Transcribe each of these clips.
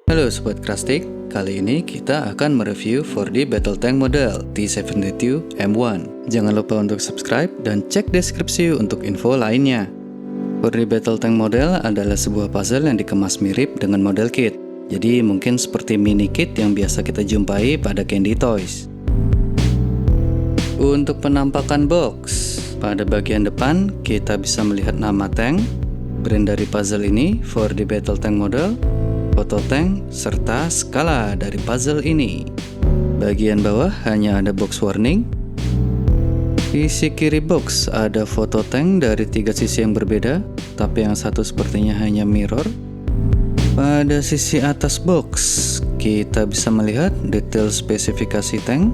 Halo Sobat Krastik, kali ini kita akan mereview 4D Battle Tank model T-72 M1. Jangan lupa untuk subscribe dan cek deskripsi untuk info lainnya. 4D Battle Tank model adalah sebuah puzzle yang dikemas mirip dengan model kit. Jadi mungkin seperti mini kit yang biasa kita jumpai pada Candy Toys. Untuk penampakan box, pada bagian depan kita bisa melihat nama tank, brand dari puzzle ini, 4D Battle Tank model, foto tank, serta skala dari puzzle ini. Bagian bawah hanya ada box warning. Sisi kiri box ada foto tank dari 3 sisi yang berbeda, tapi yang satu sepertinya hanya mirror. Pada sisi atas box, kita bisa melihat detail spesifikasi tank.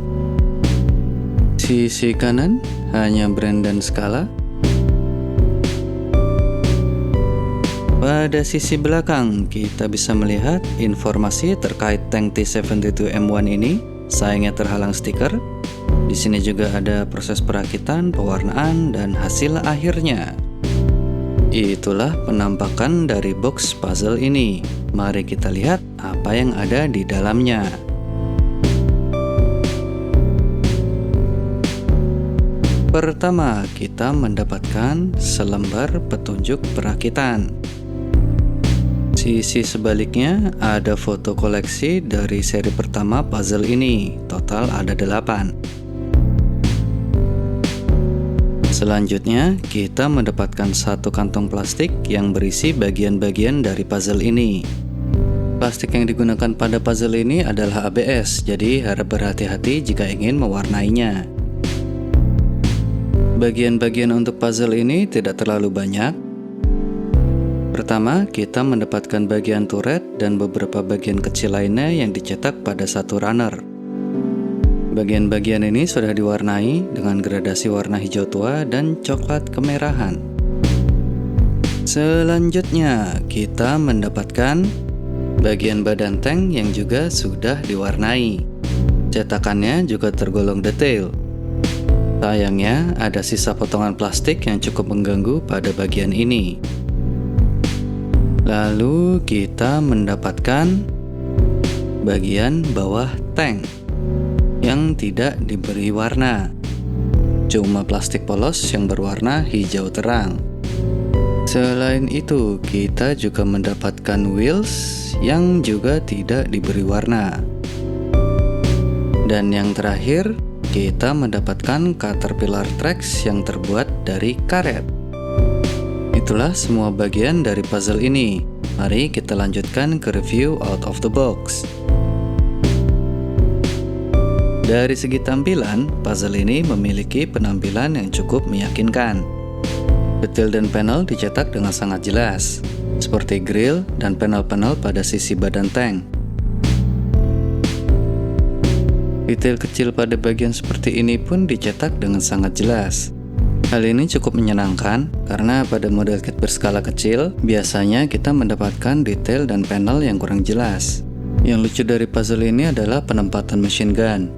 Sisi kanan hanya brand dan skala. Pada sisi belakang, kita bisa melihat informasi terkait tank T-72 M1 ini. Sayangnya terhalang stiker. Di sini juga ada proses perakitan, pewarnaan, dan hasil akhirnya. Itulah penampakan dari box puzzle ini. Mari kita lihat apa yang ada di dalamnya. Pertama, kita mendapatkan selembar petunjuk perakitan. Sisi sebaliknya ada foto koleksi dari seri pertama puzzle ini. Total ada 8. Selanjutnya, kita mendapatkan satu kantong plastik yang berisi bagian-bagian dari puzzle ini. Plastik yang digunakan pada puzzle ini adalah ABS, jadi harap berhati-hati jika ingin mewarnainya. Bagian-bagian untuk puzzle ini tidak terlalu banyak. Pertama, kita mendapatkan bagian turret dan beberapa bagian kecil lainnya yang dicetak pada satu runner. Bagian-bagian ini sudah diwarnai dengan gradasi warna hijau tua dan coklat kemerahan. Selanjutnya, kita mendapatkan bagian badan tank yang juga sudah diwarnai. Cetakannya juga tergolong detail. Sayangnya, ada sisa potongan plastik yang cukup mengganggu pada bagian ini. Lalu kita mendapatkan bagian bawah tank yang tidak diberi warna. Cuma plastik polos yang berwarna hijau terang. Selain itu, kita juga mendapatkan wheels yang juga tidak diberi warna. Dan yang terakhir, kita mendapatkan Caterpillar Tracks yang terbuat dari karet. Itulah semua bagian dari puzzle ini. Mari kita lanjutkan ke review out of the box. Dari segi tampilan, puzzle ini memiliki penampilan yang cukup meyakinkan. Detail dan panel dicetak dengan sangat jelas, seperti grill dan panel-panel pada sisi badan tank. Detail kecil pada bagian seperti ini pun dicetak dengan sangat jelas. Hal ini cukup menyenangkan karena pada model kit berskala kecil, biasanya kita mendapatkan detail dan panel yang kurang jelas. Yang lucu dari puzzle ini adalah penempatan machine gun.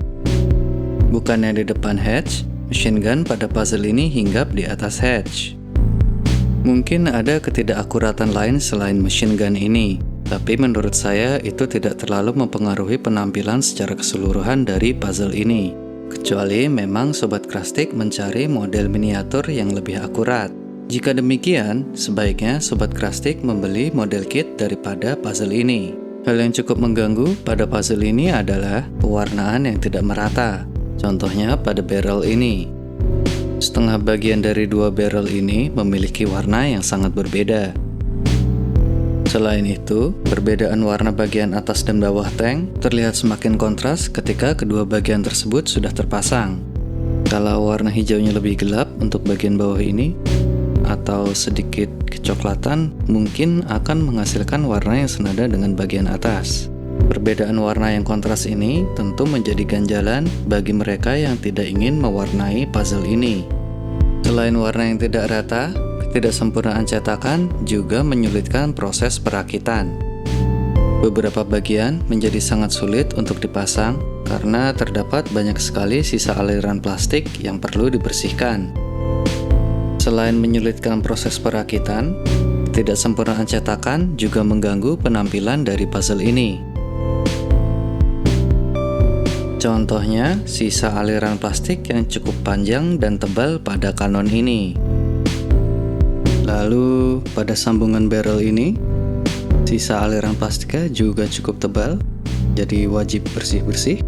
Bukannya di depan hatch, machine gun pada puzzle ini hinggap di atas hatch. Mungkin ada ketidakakuratan lain selain machine gun ini, tapi menurut saya itu tidak terlalu mempengaruhi penampilan secara keseluruhan dari puzzle ini. Kecuali memang Sobat Krastik mencari model miniatur yang lebih akurat. Jika demikian, sebaiknya Sobat Krastik membeli model kit daripada puzzle ini. Hal yang cukup mengganggu pada puzzle ini adalah pewarnaan yang tidak merata. Contohnya pada barrel ini. Setengah bagian dari dua barrel ini memiliki warna yang sangat berbeda. Selain itu, perbedaan warna bagian atas dan bawah tank terlihat semakin kontras ketika kedua bagian tersebut sudah terpasang. Kalau warna hijaunya lebih gelap untuk bagian bawah ini, atau sedikit kecoklatan, mungkin akan menghasilkan warna yang senada dengan bagian atas. Perbedaan warna yang kontras ini tentu menjadi ganjalan bagi mereka yang tidak ingin mewarnai puzzle ini. Selain warna yang tidak rata, ketidaksempurnaan cetakan juga menyulitkan proses perakitan. Beberapa bagian menjadi sangat sulit untuk dipasang karena terdapat banyak sekali sisa aliran plastik yang perlu dibersihkan. Selain menyulitkan proses perakitan, Ketidaksempurnaan cetakan juga mengganggu penampilan dari puzzle ini. Contohnya, sisa aliran plastik yang cukup panjang dan tebal pada kanon ini. Lalu, pada sambungan barrel ini, sisa aliran plastiknya juga cukup tebal, jadi wajib bersih-bersih.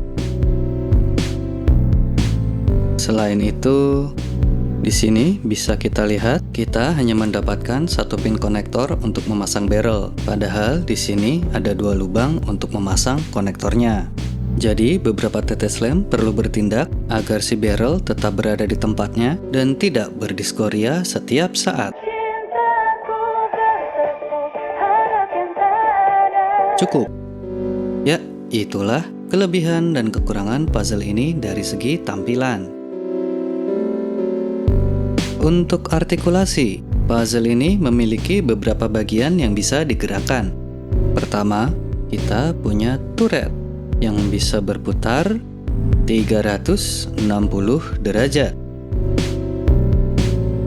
Selain itu, di sini bisa kita lihat kita hanya mendapatkan satu pin konektor untuk memasang barrel, padahal di sini ada 2 lubang untuk memasang konektornya. Jadi beberapa tetes lem perlu bertindak agar si barrel tetap berada di tempatnya dan tidak berdiskoria setiap saat. Cukup. Ya, itulah kelebihan dan kekurangan puzzle ini dari segi tampilan. Untuk artikulasi, puzzle ini memiliki beberapa bagian yang bisa digerakkan. Pertama, kita punya turret yang bisa berputar 360 derajat.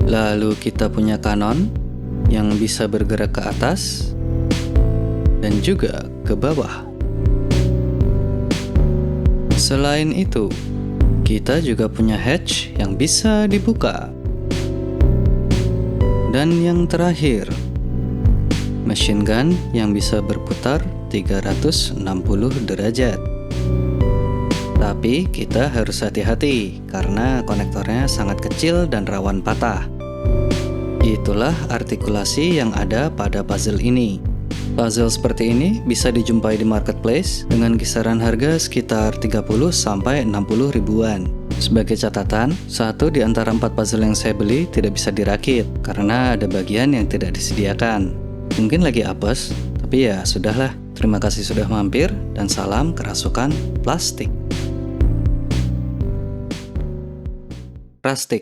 Lalu kita punya kanon yang bisa bergerak ke atas dan juga ke bawah. Selain itu, kita juga punya hatch yang bisa dibuka. Dan yang terakhir, machine gun yang bisa berputar 360 derajat. Tapi kita harus hati-hati karena konektornya sangat kecil dan rawan patah. Itulah artikulasi yang ada pada puzzle ini. Puzzle seperti ini bisa dijumpai di marketplace dengan kisaran harga sekitar 30 sampai 60 ribuan. Sebagai catatan, satu di antara 4 puzzle yang saya beli tidak bisa dirakit karena ada bagian yang tidak disediakan. Mungkin lagi apes, tapi ya sudahlah. Terima kasih sudah mampir dan salam kerasukan plastik. Plastik.